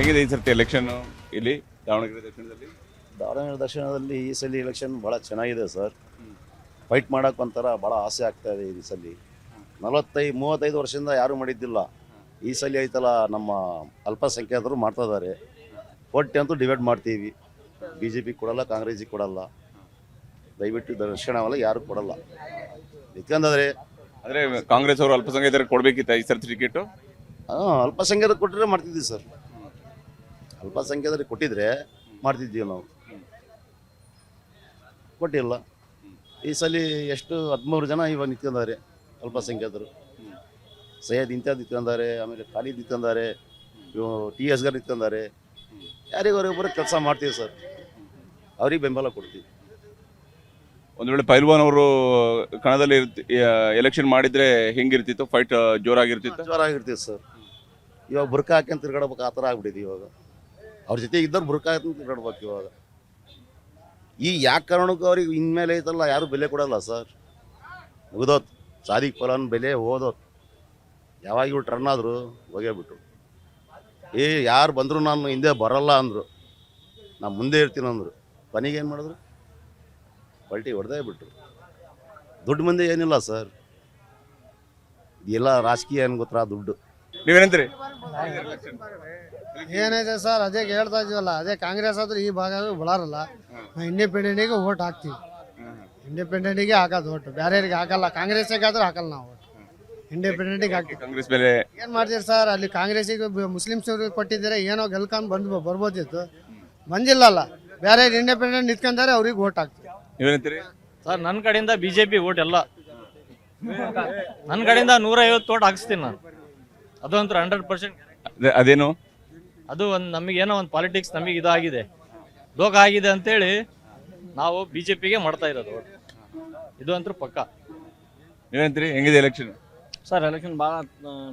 ಹೇಗಿದೆ ಈ ಸರ್ತಿ ಎಲೆಕ್ಷನ್ ಇಲ್ಲಿ ದಾವಣಗೆರೆ ದಕ್ಷಿಣದಲ್ಲಿ? ದಾವಣಗೆರೆ ದಕ್ಷಿಣದಲ್ಲಿ ಈ ಸಲ ಎಲೆಕ್ಷನ್ ಭಾಳ ಚೆನ್ನಾಗಿದೆ ಸರ್. ಫೈಟ್ ಮಾಡೋಕೆ ಒಂಥರ ಭಾಳ ಆಸೆ ಆಗ್ತಾ ಇದೆ ಈ ಸಲ. 35 ವರ್ಷದಿಂದ ಯಾರೂ ಮಾಡಿದ್ದಿಲ್ಲ. ಈ ಸಲ ಐತಲ್ಲ ನಮ್ಮ ಅಲ್ಪಸಂಖ್ಯಾತರು ಮಾಡ್ತಾ ಇದ್ದಾರೆ. ಒಟ್ಟು ಅಂತೂ ಡಿವೈಡ್ ಮಾಡ್ತೀವಿ. BJP ಕೊಡಲ್ಲ, ಕಾಂಗ್ರೆಸ್ಸಿಗೆ ಕೊಡಲ್ಲ, ದಯವಿಟ್ಟು ದಕ್ಷಿಣವಲ್ಲ ಯಾರು ಕೊಡಲ್ಲ. ಯಾಕಂದರೆ ಅಂದರೆ ಕಾಂಗ್ರೆಸ್ ಅವರು ಅಲ್ಪಸಂಖ್ಯಾತರಿಗೆ ಕೊಡಬೇಕಿತ್ತ ಈ ಸರ್ತಿ ಟಿಕೆಟು? ಅಲ್ಪಸಂಖ್ಯಾತರು ಕೊಟ್ಟಿದ್ರೆ ಮಾಡ್ತಿದ್ವಿ ಸರ್. ಅಲ್ಪಸಂಖ್ಯಾತರಿಗೆ ಕೊಟ್ಟಿದ್ರೆ ಮಾಡ್ತಿದ್ದೀವಿ ನಾವು. ಕೊಟ್ಟಿಲ್ಲ. ಈ ಸಲ ಎಷ್ಟು 13 ಜನ ಇವಾಗ ನಿಂತ್ಕೊಂಡಾರೆ ಅಲ್ಪಸಂಖ್ಯಾತರು. ಸೈಯದ್ ಇಂತಿಯಾಜ್ ನಿಂತ್ಕೊಂಡಾರೆ, ಆಮೇಲೆ ಖಾಲಿದ್ ನಿಂತ್ಕೊಂಡಾರೆ, TS ಗರ್ ನಿಂತ್ಕೊಂಡಾರೆ. ಯಾರಿಗೊಬ್ಬರು ಕೆಲಸ ಮಾಡ್ತೀವಿ ಸರ್, ಅವ್ರಿಗೆ ಬೆಂಬಲ ಕೊಡ್ತೀವಿ. ಒಂದು ವೇಳೆ ಪೈಲ್ವಾನ್ ಅವರು ಕಣದಲ್ಲಿ ಎಲೆಕ್ಷನ್ ಮಾಡಿದ್ರೆ ಹೆಂಗಿರ್ತಿತ್ತು? ಫೈಟ್ ಜೋರಾಗಿರ್ತಿತ್ತು? ಜೋರಾಗಿರ್ತೀವಿ ಸರ್. ಇವಾಗ ಬುರ್ಕ ಹಾಕ್ಯಂತ ತಿರ್ಗಾಡ್ಬೇಕು, ಆ ಥರ ಆಗ್ಬಿಟ್ಟಿದೆ ಇವಾಗ. ಅವ್ರ ಜೊತೆ ಇದ್ದವ್ರು ಬುರ್ಕ ಹಾಕ್ಯಂತ ತಿರ್ಗಾಡ್ಬೇಕು ಇವಾಗ. ಈ ಯಾಕೆ ಕಾರಣಕ್ಕೂ ಅವ್ರಿಗೆ ಇನ್ಮೇಲೆ ಐತಲ್ಲ ಯಾರು ಬೆಲೆ ಕೊಡಲ್ಲ ಸರ್. ಮುಗಿದೋತ್ ಸಾದಿಕ್ ಫಲಾನ್ ಬೆಲೆ ಹೋದೋತ್. ಯಾವಾಗ ಇವ್ರು ಟರ್ನ್ ಆದರು ಹೋಗೇ ಬಿಟ್ರು. ಯಾರು ಬಂದರೂ ನಾನು ಹಿಂದೆ ಬರಲ್ಲ ಅಂದರು, ನಾನು ಮುಂದೆ ಇರ್ತೀನಿ ಅಂದರು. ಕೊನೆಗೆ ಏನು ಮಾಡಿದ್ರು? ಪಲ್ಟಿ ಹೊಡೆದೇ ಬಿಟ್ರು. ದುಡ್ಡು ಮುಂದೆ ಏನಿಲ್ಲ ಸರ್. ಎಲ್ಲ ರಾಜಕೀಯ ಏನು ಗೊತ್ತಾ, ದುಡ್ಡು. ನೀವೇನಂತೀರಿ? ಏನಿದೆ ಸರ್, ಅದೇ ಹೇಳ್ತಾ ಇದೀವಲ್ಲ, ಅದೇ ಕಾಂಗ್ರೆಸ್ ಆದ್ರೆ ಈ ಭಾಗ ಬಲಾರಲ್ಲ. ಇಂಡಿಪೆಂಡೆಂಟಿಗೆ ಓಟ್ ಹಾಕ್ತೀವಿ. ಇಂಡಿಪೆಂಡೆಂಟಿಗೆ ಹಾಕೋದು ಓಟು, ಬೇರೆಯವ್ರಿಗೆ ಹಾಕಲ್ಲ. ಕಾಂಗ್ರೆಸ್ಸಿಗೆ ಆದ್ರೆ ಹಾಕಲ್ಲ ನಾವು ಓಟ್, ಇಂಡಿಪೆಂಡೆಂಟಿಗೆ ಹಾಕ್ತೀವಿ. ಕಾಂಗ್ರೆಸ್ ಮೇಲೆ ಏನು ಮಾಡ್ತೀರಿ ಸರ್? ಅಲ್ಲಿ ಕಾಂಗ್ರೆಸ್ಸಿಗೆ ಮುಸ್ಲಿಮ್ಸ್ ಅವ್ರಿಗೆ ಕೊಟ್ಟಿದ್ದಾರೆ, ಏನೋ ಗೆಲ್ಕೊಂಡು ಬರ್ಬೋದಿತ್ತು, ಬಂದಿಲ್ಲಲ್ಲ. ಬೇರೆ ಇಂಡಿಪೆಂಡೆಂಟ್ ನಿಂತ್ಕೊಂಡಾರೆ, ಅವ್ರಿಗೆ ಓಟ್ ಹಾಕ್ತೀವಿ. ನೀವೇನಂತೀರಿ? ಸರ್ ನನ್ನ ಕಡೆಯಿಂದ BJP ಓಟ್ ಎಲ್ಲ, ನನ್ನ ಕಡೆಯಿಂದ 150 ಓಟ್ ಹಾಕಿಸ್ತೀನಿ ನಾನು. ಅದು ಅಂತೂ 100%. ಅದೇನು? ಅದು ಒಂದು ನಮಗೇನೋ ಒಂದು ಪಾಲಿಟಿಕ್ಸ್ ನಮಗೆ ಇದಾಗಿದೆ, ದೋಖ ಆಗಿದೆ ಅಂತೇಳಿ ನಾವು BJPಗೆ ಮಾಡ್ತಾ ಇರೋದು ಓಟ್. ಇದು ಅಂತೂ ಪಕ್ಕ. ನೀವೇನಂತೀರಿ? ಹೆಂಗಿದೆ ಎಲೆಕ್ಷನ್? ಸರ್ ಎಲೆಕ್ಷನ್ ಭಾಳ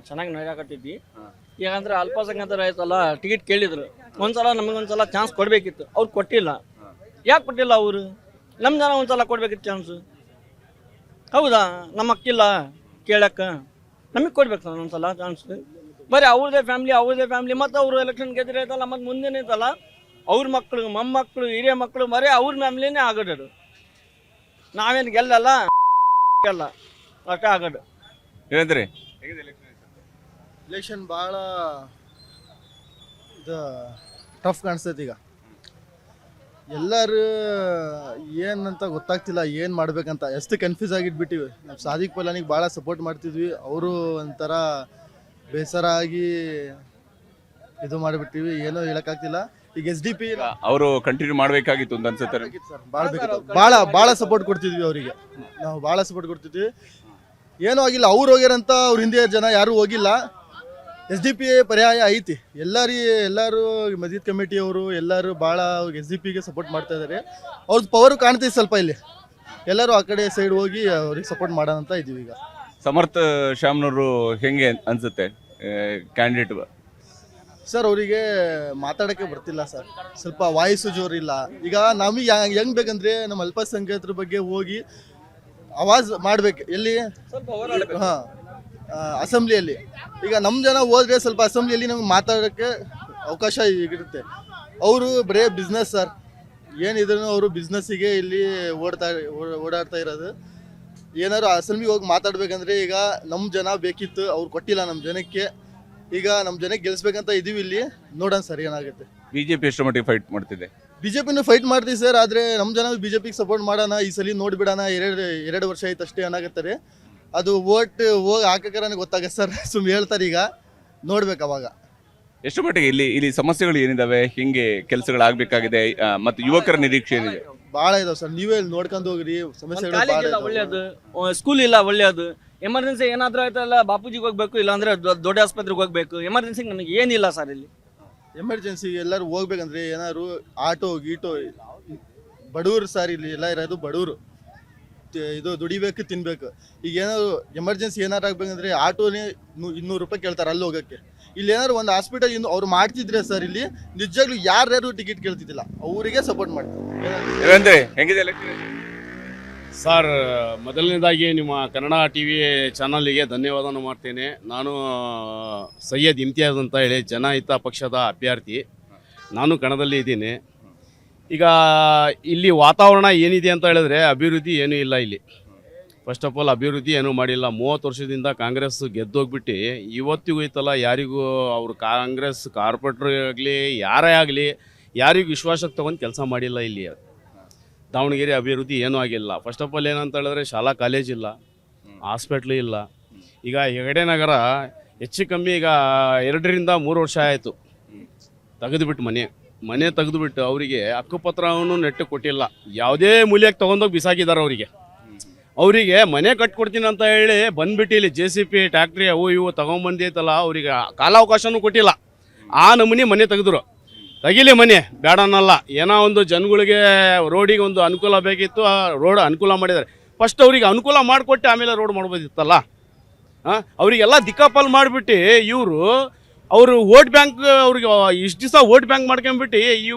ಚೆನ್ನಾಗಿ ನಡೆಯಕತ್ತಿದ್ವಿ. ಯಾಕಂದ್ರೆ ಅಲ್ಪಸಂಖ್ಯಾತರು ಆಯ್ತಲ್ಲ, ಟಿಕೆಟ್ ಕೇಳಿದ್ರು. ಒಂದ್ಸಲ ನಮಗೊಂದ್ಸಲ ಚಾನ್ಸ್ ಕೊಡಬೇಕಿತ್ತು, ಅವ್ರು ಕೊಟ್ಟಿಲ್ಲ. ಯಾಕೆ ಕೊಟ್ಟಿಲ್ಲ ಅವರು? ನಮ್ಮ ಜನ ಒಂದ್ಸಲ ಕೊಡ್ಬೇಕಿತ್ತು ಚಾನ್ಸು. ಹೌದಾ? ನಮ್ಮ ಅಕ್ಕಿಲ್ಲ ಕೇಳಕ್ಕೆ, ನಮಗೆ ಕೊಡ್ಬೇಕು ಸರ್ ಒಂದ್ಸಲ ಚಾನ್ಸ್. ಬರೀ ಅವ್ರದೇ ಫ್ಯಾಮ್ಲಿ ಮತ್ತು ಅವರು ಎಲೆಕ್ಷನ್ ಗೆದ್ರೆ ಐತಲ್ಲ, ಮತ್ತು ಮುಂದೇನೆ ಐತಲ್ಲ ಅವ್ರ ಮಕ್ಕಳು, ಮೊಮ್ಮಕ್ಕಳು, ಹಿರಿಯ ಮಕ್ಕಳು, ಬರೀ ಅವ್ರ ಫ್ಯಾಮ್ಲಿನೇ ಆಗೋದು. ನಾವೇನು ಗೆಲ್ಲಲ್ಲ, ಗೆಲ್ಲ ಅಷ್ಟೇ ಆಗೋದು. ಏನಂತೀರಿ? ಎಲೆಕ್ಷನ್ ಭಾಳ ಇದು ಟಫ್ ಕಾಣಿಸ್ತೈತಿ. ಈಗ ಎಲ್ಲರೂ ಏನಂತ ಗೊತ್ತಾಗ್ತಿಲ್ಲ, ಏನು ಮಾಡ್ಬೇಕಂತ. ಎಷ್ಟು ಕನ್ಫ್ಯೂಸ್ ಆಗಿಟ್ಬಿಟ್ಟಿವಿ. ನಾವು ಸಾದಿಕ್ ಫಲಾನಿಗೆ ಭಾಳ ಸಪೋರ್ಟ್ ಮಾಡ್ತಿದ್ವಿ, ಅವರು ಒಂಥರ ಬೇಸರ ಆಗಿ ಇದು ಮಾಡಿಬಿಟ್ಟಿವಿ. ಏನೋ ಹೇಳೋಕ್ಕಾಗ್ತಿಲ್ಲ. ಈಗ SDP ಅವರು ಕಂಟಿನ್ಯೂ ಮಾಡಬೇಕಾಗಿತ್ತು ಅಂತ ಅನ್ಸುತ್ತೆ. ಭಾಳ ಬೇಕಿತ್ತು. ಭಾಳ ಸಪೋರ್ಟ್ ಕೊಡ್ತಿದ್ವಿ ಅವರಿಗೆ, ನಾವು ಭಾಳ ಸಪೋರ್ಟ್ ಕೊಡ್ತಿದ್ವಿ. ಏನೂ ಆಗಿಲ್ಲ. ಅವ್ರು ಹೋಗ್ಯಾರಂತ ಅವ್ರ ಹಿಂದೆ ಜನ ಯಾರೂ ಹೋಗಿಲ್ಲ. SDP ಪರ್ಯಾಯ ಐತಿ. ಎಲ್ಲರೂ ಮಸ್ಜಿದ್ ಕಮಿಟಿಯವರು ಎಲ್ಲರೂ ಭಾಳ SDP ಸಪೋರ್ಟ್ ಮಾಡ್ತಾ ಇದ್ದಾರೆ. ಅವ್ರದ್ದು ಪವರು ಕಾಣ್ತೈತಿ ಸ್ವಲ್ಪ ಇಲ್ಲಿ. ಎಲ್ಲರೂ ಆ ಕಡೆ ಸೈಡ್ ಹೋಗಿ ಅವ್ರಿಗೆ ಸಪೋರ್ಟ್ ಮಾಡೋಣ ಅಂತ ಇದ್ದೀವಿ. ಈಗ ಸಮರ್ಥ ಶ್ಯಾಮ್ನವರು ಹೆಂಗೆ ಅನ್ಸುತ್ತೆ ಕ್ಯಾಂಡಿಡೇಟ್? ಸರ್ ಅವರಿಗೆ ಮಾತಾಡೋಕ್ಕೆ ಬರ್ತಿಲ್ಲ ಸರ್, ಸ್ವಲ್ಪ ವಾಯ್ಸು ಜೋರಿಲ್ಲ. ಈಗ ನಮಗೆ ಹೆಂಗೆ ಬೇಕಂದ್ರೆ ನಮ್ಮ ಅಲ್ಪಸಂಖ್ಯಾತರ ಬಗ್ಗೆ ಹೋಗಿ ಆವಾಜ್ ಮಾಡ್ಬೇಕು. ಎಲ್ಲಿ? ಹಾಂ, ಅಸೆಂಬ್ಲಿಯಲ್ಲಿ. ಈಗ ನಮ್ಮ ಜನ ಹೋದ್ರೆ ಸ್ವಲ್ಪ ಅಸೆಂಬ್ಲಿಯಲ್ಲಿ ನಮ್ಗೆ ಮಾತಾಡೋಕ್ಕೆ ಅವಕಾಶ ಇರುತ್ತೆ. ಅವರು ಬರೇ ಬಿಸ್ನೆಸ್ ಸರ್, ಏನಿದ್ರು ಅವರು ಬಿಸ್ನೆಸ್ಸಿಗೆ ಇಲ್ಲಿ ಓಡಾಡ್ತಾ ಇರೋದು. ಏನಾದ್ರು ಅಸೆಂಬ್ಲಿಗೆ ಹೋಗಿ ಮಾತಾಡ್ಬೇಕಂದ್ರೆ ಈಗ ನಮ್ಮ ಜನ ಬೇಕಿತ್ತು, ಅವ್ರು ಕೊಟ್ಟಿಲ್ಲ ನಮ್ಮ ಜನಕ್ಕೆ. ಈಗ ನಮ್ಮ ಜನಕ್ಕೆ ಗೆಲ್ಲಿಸ್ಬೇಕಂತ ಇದೀವಿ ಇಲ್ಲಿ. ನೋಡೋಣ ಸರ್ ಏನಾಗುತ್ತೆ. BJP ಎಷ್ಟು ಮಟ್ಟಿಗೆ ಫೈಟ್ ಮಾಡ್ತಿದೆ? BJPನೂ ಫೈಟ್ ಮಾಡ್ತೀವಿ ಸರ್, ಆದರೆ ನಮ್ಮ ಜನ BJPಗೆ ಸಪೋರ್ಟ್ ಮಾಡೋಣ, ಈ ಸಲ ನೋಡಿಬಿಡೋಣ. ಎರಡು ವರ್ಷ ಆಯ್ತು ಅಷ್ಟೇ ಅನ್ನಾಗತ್ತಾರೆ. ಅದು ಓಟ್ ಹೋಗಿ ಹಾಕಕ್ಕೆ ಗೊತ್ತಾಗತ್ತೆ ಸರ್, ಸುಮ್ಮನೆ ಹೇಳ್ತಾರೆ. ಈಗ ನೋಡ್ಬೇಕು ಅವಾಗ ಎಷ್ಟು ಮಟ್ಟಿಗೆ ಇಲ್ಲಿ ಸಮಸ್ಯೆಗಳು ಏನಿದಾವೆ, ಹಿಂಗೆ ಕೆಲಸಗಳಾಗಬೇಕಾಗಿದೆ ಮತ್ತು ಯುವಕರ ನಿರೀಕ್ಷೆ ಏನಿದೆ? ಭಾಳ ಇದಾವೆ ಸರ್, ನೀವೇ ನೋಡ್ಕೊಂಡು ಹೋಗ್ರಿ. ಸಮಸ್ಯೆಗಳು ಭಾಳ ಕಾಲೇಜ್ ಇಲ್ಲ ಒಳ್ಳೆಯದು, ಸ್ಕೂಲ್ ಇಲ್ಲ ಒಳ್ಳೆಯದು. ಎಮರ್ಜೆನ್ಸಿ ಏನಾದರೂ ಆಯ್ತಲ್ಲ, ಬಾಪೂಜಿಗೆ ಹೋಗ್ಬೇಕು, ಇಲ್ಲಾಂದ್ರೆ ದೊಡ್ಡ ಆಸ್ಪತ್ರೆಗೆ ಹೋಗ್ಬೇಕು. ಎಮರ್ಜೆನ್ಸಿಗೆ ನನಗೆ ಏನಿಲ್ಲ ಸರ್ ಇಲ್ಲಿ. ಎಮರ್ಜೆನ್ಸಿ ಎಲ್ಲರೂ ಹೋಗ್ಬೇಕಂದ್ರೆ ಏನಾದ್ರು ಆಟೋ ಗೀಟೋ, ಬಡವರು ಸರ್ ಇಲ್ಲಿ ಎಲ್ಲ ಇರೋದು ಬಡವರು. ಇದು ದುಡಿಬೇಕು, ತಿನ್ಬೇಕು. ಈಗ ಏನಾದ್ರು ಎಮರ್ಜೆನ್ಸಿ ಏನಾರು ಆಗ್ಬೇಕಂದ್ರೆ ಆಟೋನೇ 200 ರೂಪಾಯಿ ಕೇಳ್ತಾರೆ ಅಲ್ಲಿ ಹೋಗೋಕ್ಕೆ. ಇಲ್ಲಿ ಏನಾದ್ರು ಒಂದು ಹಾಸ್ಪಿಟಲ್ ಅವ್ರು ಮಾಡ್ತಿದ್ರೆ ಸರ್, ಇಲ್ಲಿ ನಿಜವಾಗ್ಲೂ ಯಾರ್ಯಾರು ಟಿಕೆಟ್ ಕೇಳ್ತಿದ್ದಿಲ್ಲ, ಅವರಿಗೆ ಸಪೋರ್ಟ್ ಮಾಡ್ತಾರೆ. ಹೆಂಗಿದೆ ಸರ್, ಮೊದಲನೇದಾಗಿ ನಿಮ್ಮ ಕನ್ನಡ ಟಿ ವಿ ಚಾನಲ್ಗೆ ಧನ್ಯವಾದನ ಮಾಡ್ತೇನೆ. ನಾನು ಸೈಯದ್ ಇಮ್ತಿಯಾಜ್ ಅಂತ ಹೇಳಿ ಜನಹಿತ ಪಕ್ಷದ ಅಭ್ಯರ್ಥಿ. ನಾನು ಕಣದಲ್ಲಿ ಇದ್ದೀನಿ. ಈಗ ಇಲ್ಲಿ ವಾತಾವರಣ ಏನಿದೆ ಅಂತ ಹೇಳಿದ್ರೆ ಅಭಿವೃದ್ಧಿ ಏನೂ ಇಲ್ಲ ಇಲ್ಲಿ. ಫಸ್ಟ್ ಆಫ್ ಆಲ್ ಅಭಿವೃದ್ಧಿ ಏನೂ ಮಾಡಿಲ್ಲ. 30 ವರ್ಷದಿಂದ ಕಾಂಗ್ರೆಸ್ ಗೆದ್ದೋಗ್ಬಿಟ್ಟು ಇವತ್ತಿಗೂ ಐತಲ್ಲ, ಯಾರಿಗೂ ಅವರು ಕಾಂಗ್ರೆಸ್ ಕಾರ್ಪೊರೇಟ್ರ್ ಆಗಲಿ ಯಾರೇ ಆಗಲಿ ಯಾರಿಗೂ ವಿಶ್ವಾಸಕ್ಕೆ ತಗೊಂಡು ಕೆಲಸ ಮಾಡಿಲ್ಲ ಇಲ್ಲಿ. ದಾವಣಗೆರೆ ಅಭಿವೃದ್ಧಿ ಏನೂ ಆಗಿಲ್ಲ. ಫಸ್ಟ್ ಆಫ್ ಆಲ್ ಏನಂತ ಹೇಳಿದ್ರೆ ಶಾಲಾ ಕಾಲೇಜ್ ಇಲ್ಲ, ಹಾಸ್ಪಿಟ್ಲು ಇಲ್ಲ. ಈಗ ಹೆಗಡೆ ನಗರ ಹೆಚ್ಚು ಕಮ್ಮಿ ಈಗ 2ರಿಂದ 3 ವರ್ಷ ಆಯಿತು ತೆಗೆದುಬಿಟ್ಟು ಮನೆ ತೆಗೆದುಬಿಟ್ಟು ಅವರಿಗೆ ಹಕ್ಕುಪತ್ರವನ್ನು ನೆಟ್ಟು ಕೊಟ್ಟಿಲ್ಲ. ಯಾವುದೇ ಮೂಲ್ಯಕ್ಕೆ ತೊಗೊಂಡೋಗಿ ಬಿಸಾಕಿದ್ದಾರೆ ಅವರಿಗೆ ಮನೆ ಕಟ್ಕೊಡ್ತೀನಿ ಅಂತ ಹೇಳಿ ಬಂದ್ಬಿಟ್ಟು ಇಲ್ಲಿ JCP ಟ್ಯಾಕ್ಟ್ರಿ ಅವು ಇವು ತೊಗೊಂಬಂದೈತಲ್ಲ, ಅವರಿಗೆ ಕಾಲಾವಕಾಶನೂ ಕೊಟ್ಟಿಲ್ಲ. ಆ ನಮೂನಿ ಮನೆ ತೆಗೆದ್ರು. ತೆಗಿಲಿ ಮನೆ ಬೇಡ ಅನ್ನಲ್ಲ. ಏನೋ ಒಂದು ಜನಗಳಿಗೆ ರೋಡಿಗೆ ಒಂದು ಅನುಕೂಲ ಬೇಕಿತ್ತು, ಆ ರೋಡ್ ಅನುಕೂಲ ಮಾಡಿದ್ದಾರೆ. ಫಸ್ಟ್ ಅವ್ರಿಗೆ ಅನುಕೂಲ ಮಾಡಿಕೊಟ್ಟು ಆಮೇಲೆ ರೋಡ್ ಮಾಡ್ಬೋದಿತ್ತಲ್ಲ. ಅವರಿಗೆಲ್ಲ ದಿಕ್ಕಾಪಾಲ್ ಮಾಡಿಬಿಟ್ಟು ಅವರು ವೋಟ್ ಬ್ಯಾಂಕ್ ಅವ್ರಿಗೆ ಇಷ್ಟು ದಿವಸ ವೋಟ್ ಬ್ಯಾಂಕ್ ಮಾಡ್ಕೊಂಡ್ಬಿಟ್ಟು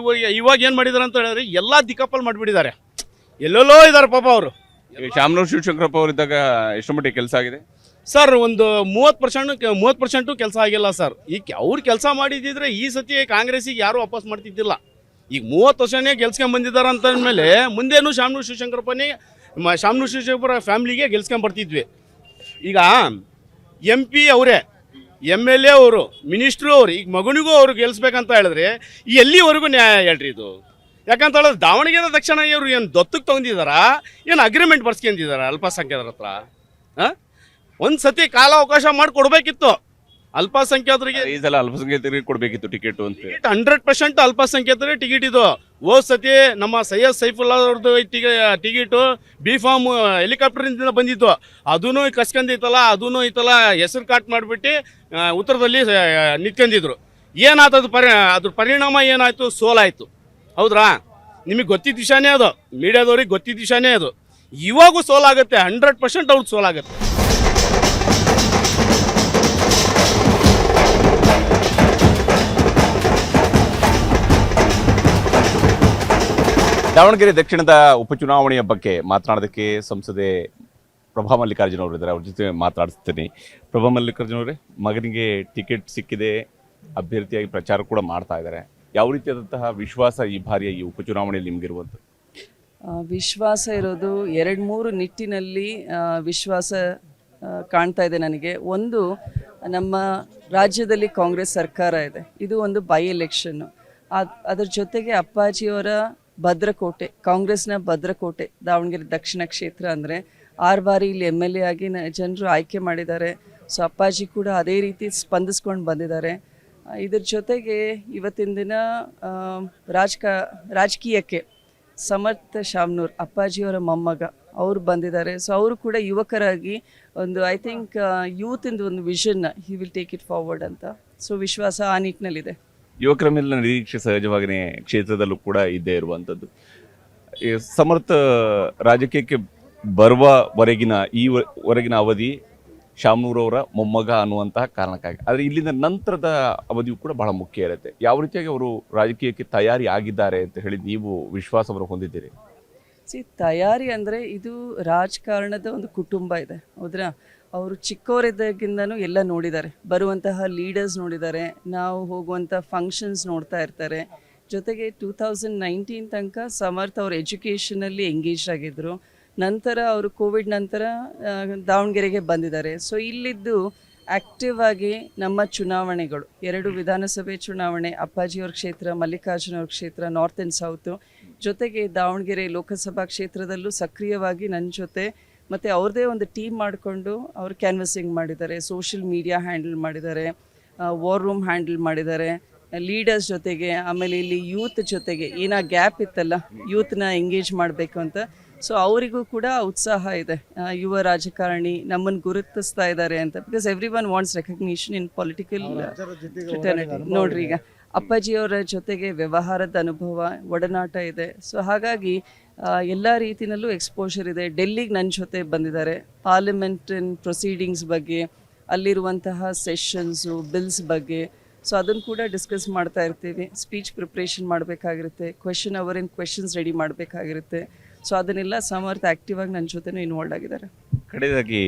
ಇವಾಗ ಏನು ಮಾಡಿದ್ದಾರೆ ಅಂತ ಹೇಳಿದ್ರೆ ಎಲ್ಲ ದಿಕ್ಕಾಪಾಲ್ ಮಾಡಿಬಿಟ್ಟಿದ್ದಾರೆ. ಎಲ್ಲೆಲ್ಲೋ ಇದ್ದಾರೆ ಪಾಪ ಅವರು. ಶಾಮನೂರು ಶಿವಶಂಕರಪ್ಪ ಅವರಿದ್ದಾಗ ಎಷ್ಟು ಮಟ್ಟಿಗೆ ಕೆಲಸ ಆಗಿದೆ ಸರ್? ಒಂದು 30% ಕೆಲಸ ಆಗಿಲ್ಲ ಸರ್. ಈಗ ಅವ್ರು ಕೆಲಸ ಮಾಡಿದ್ದಿದ್ರೆ ಈ ಸತಿ ಕಾಂಗ್ರೆಸ್ಸಿಗೆ ಯಾರೂ ವಾಪಸ್ ಮಾಡ್ತಿದ್ದಿಲ್ಲ. ಈಗ 30 ವರ್ಷನೇ ಗೆಲ್ಸ್ಕೊಂಡ್ ಬಂದಿದ್ದಾರೆ ಅಂತಂದಮೇಲೆ ಮುಂದೇನು ಶಾಮನೂರು ಶಿವಶಂಕರ ಫ್ಯಾಮ್ಲಿಗೆ ಗೆಲ್ಸ್ಕೊಂಬರ್ತಿದ್ವಿ. ಈಗ MP ಅವರೇ, MLA ಅವರು, ಮಿನಿಸ್ಟ್ರು ಅವರು, ಈಗ ಮಗನಿಗೂ ಅವರು ಗೆಲ್ಸ್ಬೇಕಂತ ಹೇಳಿದ್ರೆ ಎಲ್ಲಿವರೆಗೂ ನ್ಯಾಯ ಹೇಳ್ರಿ ಇದು? ಯಾಕಂತ ಹೇಳಿದ್ರೆ ದಾವಣಗೆರೆ ದಕ್ಷಿಣ ಇವರು ಏನು ದತ್ತಕ್ಕೆ ತೊಗೊಂಡಿದ್ದಾರಾ, ಏನು ಅಗ್ರಿಮೆಂಟ್ ಬರ್ಸ್ಕೊಂಡಿದ್ದಾರೆ ಅಲ್ಪಸಂಖ್ಯಾತರ ಹತ್ರ? ಒಂದು ಸತಿ ಕಾಲಾವಕಾಶ ಮಾಡಿ ಕೊಡಬೇಕಿತ್ತು ಅಲ್ಪಸಂಖ್ಯಾತರಿಗೆ. ಈ ಸಲ ಅಲ್ಪಸಂಖ್ಯಾತರಿಗೆ ಕೊಡಬೇಕಿತ್ತು ಟಿಕೆಟ್ ಅಂತ. 100% ಅಲ್ಪಸಂಖ್ಯಾತರಿಗೆ ಟಿಕೆಟ್ ಇದು. ಹೋದ ಸತಿ ನಮ್ಮ ಸೈಯದ್ ಸೈಫುಲ್ಲಾ ಅವ್ರದ್ದು ಟಿಕೆಟು B.Farm ಹೆಲಿಕಾಪ್ಟರಿಂದ ಬಂದಿತ್ತು. ಅದೂ ಕಸ್ಕೊಂಡಿತ್ತಲ್ಲ, ಅದೂ ಐತಲ್ಲ ಹೆಸರು ಕಾಟ್ ಮಾಡಿಬಿಟ್ಟು ಉತ್ತರದಲ್ಲಿ ನಿಂತ್ಕೊಂಡಿದ್ರು. ಏನಾಯ್ತದು ಅದ್ರ ಪರಿಣಾಮ ಏನಾಯಿತು? ಸೋಲಾಯಿತು. ಹೌದ್ರಾ? ನಿಮಗೆ ಗೊತ್ತಿದ್ದ ವಿಷಯನೇ ಅದು, ಮೀಡಿಯಾದವ್ರಿಗೆ ಗೊತ್ತಿದ್ದ ವಿಷಯನೇ ಅದು. ಇವಾಗೂ ಸೋಲಾಗುತ್ತೆ, 100% ಅವ್ರಿಗೆ ಸೋಲಾಗುತ್ತೆ. ದಾವಣಗೆರೆ ದಕ್ಷಿಣದ ಉಪಚುನಾವಣೆಯ ಬಗ್ಗೆ ಮಾತನಾಡೋದಕ್ಕೆ ಸಂಸದೆ ಪ್ರಭಾ ಮಲ್ಲಿಕಾರ್ಜುನ್ ಅವರು ಇದ್ದಾರೆ. ಅವ್ರ ಜೊತೆ ಮಾತಾಡಿಸ್ತೀನಿ. ಪ್ರಭಾ ಮಲ್ಲಿಕಾರ್ಜುನ್ ಅವರೇ, ಮಗನಿಗೆ ಟಿಕೆಟ್ ಸಿಕ್ಕಿದೆ, ಅಭ್ಯರ್ಥಿಯಾಗಿ ಪ್ರಚಾರ ಕೂಡ ಮಾಡ್ತಾ ಇದ್ದಾರೆ. ಯಾವ ರೀತಿಯಾದಂತಹ ವಿಶ್ವಾಸ ಈ ಬಾರಿಯ ಈ ಉಪಚುನಾವಣೆಯಲ್ಲಿ ನಿಮಗಿರುವಂಥದ್ದು? ವಿಶ್ವಾಸ ಇರೋದು 2-3 ನಿಟ್ಟಿನಲ್ಲಿ ವಿಶ್ವಾಸ ಕಾಣ್ತಾ ಇದೆ ನನಗೆ. ಒಂದು, ನಮ್ಮ ರಾಜ್ಯದಲ್ಲಿ ಕಾಂಗ್ರೆಸ್ ಸರ್ಕಾರ ಇದೆ, ಇದು ಒಂದು ಬೈ ಎಲೆಕ್ಷನ್ನು. ಅದರ ಜೊತೆಗೆ ಅಪ್ಪಾಜಿಯವರ ಭದ್ರಕೋಟೆ, ಕಾಂಗ್ರೆಸ್ನ ಭದ್ರಕೋಟೆ ದಾವಣಗೆರೆ ದಕ್ಷಿಣ ಕ್ಷೇತ್ರ ಅಂದರೆ 6 ಬಾರಿ ಇಲ್ಲಿ MLA ಆಗಿ ಜನರು ಆಯ್ಕೆ ಮಾಡಿದ್ದಾರೆ. ಸೊ ಅಪ್ಪಾಜಿ ಕೂಡ ಅದೇ ರೀತಿ ಸ್ಪಂದಿಸ್ಕೊಂಡು ಬಂದಿದ್ದಾರೆ. ಇದ್ರ ಜೊತೆಗೆ ಇವತ್ತಿನ ದಿನ ರಾಜಕೀಯಕ್ಕೆ ಸಮರ್ಥ ಶಾಮನೂರ್ ಅಪ್ಪಾಜಿಯವರ ಮೊಮ್ಮಗ ಅವರು ಬಂದಿದ್ದಾರೆ. ಸೊ ಅವರು ಕೂಡ ಯುವಕರಾಗಿ ಒಂದು ಐ ಥಿಂಕ್ ಯೂತಿಂದು ಒಂದು ವಿಷನ್ನ he will take it forward ಅಂತ. ಸೊ ವಿಶ್ವಾಸ ಆ ನಿಟ್ಟಿನಲ್ಲಿದೆ. ಯುವಕರ ಮೇಲಿನ ನಿರೀಕ್ಷೆ ಸಹಜವಾಗಿಯೇ ಕ್ಷೇತ್ರದಲ್ಲೂ ಕೂಡ ಇದ್ದೇ ಇರುವಂಥದ್ದು. ಸಮರ್ಥ ರಾಜಕೀಯಕ್ಕೆ ಬರುವವರೆಗಿನ ಈವರೆಗಿನ ಅವಧಿ ಶಾಮನೂರವರ ಮೊಮ್ಮಗ ಅನ್ನುವಂತಹ ಕಾರಣಕ್ಕಾಗಿ. ಆದರೆ ಇಲ್ಲಿಂದ ನಂತರದ ಅವಧಿಯು ಕೂಡ ಬಹಳ ಮುಖ್ಯ ಇರುತ್ತೆ. ಯಾವ ರೀತಿಯಾಗಿ ಅವರು ರಾಜಕೀಯಕ್ಕೆ ತಯಾರಿ ಆಗಿದ್ದಾರೆ ಅಂತ ಹೇಳಿ ನೀವು ವಿಶ್ವಾಸವನ್ನು ಹೊಂದಿದ್ದೀರಿ? ತಯಾರಿ ಅಂದರೆ ಇದು ರಾಜಕಾರಣದ ಒಂದು ಕುಟುಂಬ ಇದೆ, ಹೌದ್ರಾ? ಅವರು ಚಿಕ್ಕವರಿದ್ದಾಗಿಂದನೂ ಎಲ್ಲ ನೋಡಿದ್ದಾರೆ, ಬರುವಂತಹ ಲೀಡರ್ಸ್ ನೋಡಿದ್ದಾರೆ, ನಾವು ಹೋಗುವಂಥ ಫಂಕ್ಷನ್ಸ್ ನೋಡ್ತಾ ಇರ್ತಾರೆ. ಜೊತೆಗೆ 2019 ತನಕ ಸಮರ್ಥ ಅವರು ಎಜುಕೇಷನಲ್ಲಿ ಎಂಗೇಜ್ ಆಗಿದ್ದರು. ನಂತರ ಅವರು ಕೋವಿಡ್ ನಂತರ ದಾವಣಗೆರೆಗೆ ಬಂದಿದ್ದಾರೆ. ಸೊ ಇಲ್ಲಿದ್ದು ಆ್ಯಕ್ಟಿವ್ ಆಗಿ ನಮ್ಮ ಚುನಾವಣೆಗಳು 2 ವಿಧಾನಸಭೆ ಚುನಾವಣೆ, ಅಪ್ಪಾಜಿಯವ್ರ ಕ್ಷೇತ್ರ, ಮಲ್ಲಿಕಾರ್ಜುನ ಅವ್ರ ಕ್ಷೇತ್ರ, ನಾರ್ತ್ ಆ್ಯಂಡ್ ಸೌತು, ಜೊತೆಗೆ ದಾವಣಗೆರೆ ಲೋಕಸಭಾ ಕ್ಷೇತ್ರದಲ್ಲೂ ಸಕ್ರಿಯವಾಗಿ ನನ್ನ ಜೊತೆ ಮತ್ತು ಅವ್ರದ್ದೇ ಒಂದು ಟೀಮ್ ಮಾಡಿಕೊಂಡು ಅವರು ಕ್ಯಾನ್ವಸಿಂಗ್ ಮಾಡಿದ್ದಾರೆ, ಸೋಷಿಯಲ್ ಮೀಡಿಯಾ ಹ್ಯಾಂಡಲ್ ಮಾಡಿದ್ದಾರೆ, ವಾರ್ ರೂಮ್ ಹ್ಯಾಂಡಲ್ ಮಾಡಿದ್ದಾರೆ, ಲೀಡರ್ಸ್ ಜೊತೆಗೆ. ಆಮೇಲೆ ಇಲ್ಲಿ ಯೂತ್ ಜೊತೆಗೆ ಏನೋ ಗ್ಯಾಪ್ ಇತ್ತಲ್ಲ, ಯೂತ್ನ ಎಂಗೇಜ್ ಮಾಡಬೇಕು ಅಂತ. ಸೊ ಅವರಿಗೂ ಕೂಡ ಉತ್ಸಾಹ ಇದೆ, ಯುವ ರಾಜಕಾರಣಿ ನಮ್ಮನ್ನು ಗುರುತಿಸ್ತಾ ಇದ್ದಾರೆ ಅಂತ. Because every one wants recognition in political fraternity. ನೋಡ್ರಿ, ಈಗ ಅಪ್ಪಾಜಿಯವರ ಜೊತೆಗೆ ವ್ಯವಹಾರದ ಅನುಭವ, ಒಡನಾಟ ಇದೆ. ಸೊ ಹಾಗಾಗಿ ಎಲ್ಲ ರೀತಿಯಲ್ಲೂ ಎಕ್ಸ್ಪೋಷರ್ ಇದೆ. ಡೆಲ್ಲಿಗೆ ನನ್ನ ಜೊತೆ ಬಂದಿದ್ದಾರೆ, ಪಾರ್ಲಿಮೆಂಟಿನ ಪ್ರೊಸೀಡಿಂಗ್ಸ್ ಬಗ್ಗೆ, ಅಲ್ಲಿರುವಂತಹ ಸೆಷನ್ಸು, ಬಿಲ್ಸ್ ಬಗ್ಗೆ. ಸೊ ಅದನ್ನು ಕೂಡ ಡಿಸ್ಕಸ್ ಮಾಡ್ತಾ ಇರ್ತೀವಿ. ಸ್ಪೀಚ್ ಪ್ರಿಪ್ರೇಷನ್ ಮಾಡಬೇಕಾಗಿರುತ್ತೆ, ಕ್ವೆಶನ್ಸ್ ರೆಡಿ ಮಾಡಬೇಕಾಗಿರುತ್ತೆ. ಸೊ ಅದನ್ನೆಲ್ಲ ಸಮರ್ಥ ಆ್ಯಕ್ಟಿವ್ ಆಗಿ ನನ್ನ ಜೊತೆನೂ ಇನ್ವಾಲ್ವ್ ಆಗಿದ್ದಾರೆ. ಕಡೆಯದಾಗಿ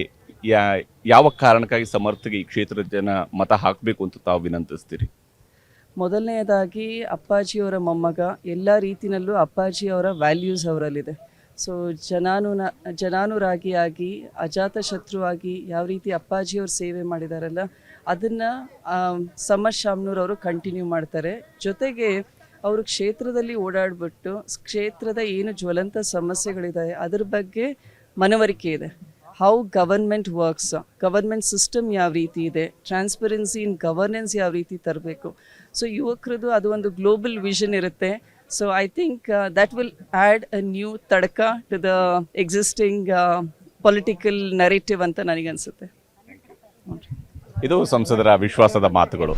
ಯಾವ ಕಾರಣಕ್ಕಾಗಿ ಸಮರ್ಥಗೆ ಈ ಕ್ಷೇತ್ರದ ಜನ ಮತ ಹಾಕಬೇಕು ಅಂತ ತಾವು ವಿನಂತಿಸ್ತೀರಿ? ಮೊದಲನೆಯದಾಗಿ ಅಪ್ಪಾಜಿಯವರ ಮೊಮ್ಮಗ, ಎಲ್ಲ ರೀತಿಯಲ್ಲೂ ಅಪ್ಪಾಜಿಯವರ ವ್ಯಾಲ್ಯೂಸ್ ಅವರಲ್ಲಿದೆ. ಸೊ ಜನಾನುರಾಗಿಯಾಗಿ ಅಜಾತಶತ್ರುವಾಗಿ ಯಾವ ರೀತಿ ಅಪ್ಪಾಜಿಯವರು ಸೇವೆ ಮಾಡಿದಾರಲ್ಲ ಅದನ್ನು ಸಮರ್ ಶಾಮ್ನೂರವರು ಕಂಟಿನ್ಯೂ ಮಾಡ್ತಾರೆ. ಜೊತೆಗೆ ಅವರು ಕ್ಷೇತ್ರದಲ್ಲಿ ಓಡಾಡ್ಬಿಟ್ಟು ಕ್ಷೇತ್ರದ ಏನು ಜ್ವಲಂತ ಸಮಸ್ಯೆಗಳಿದೆ ಅದ್ರ ಬಗ್ಗೆ ಮನವರಿಕೆ ಇದೆ. How government works, government system ಯಾವ ರೀತಿ ಇದೆ, ಟ್ರಾನ್ಸ್ಪರೆನ್ಸಿ ಇನ್ ಗವರ್ನೆನ್ಸ್ ಯಾವ ರೀತಿ ತರಬೇಕು. ಸೊ ಯುವಕರದು ಅದು ಒಂದು ಗ್ಲೋಬಲ್ ವಿಷನ್ ಇರುತ್ತೆ. So I think that will add a new ತಡಕ to the existing political narrative ಅಂತ ನನಗನ್ಸುತ್ತೆ. ಇದು ಸಂಸದರ ವಿಶ್ವಾಸದ ಮಾತುಗಳು.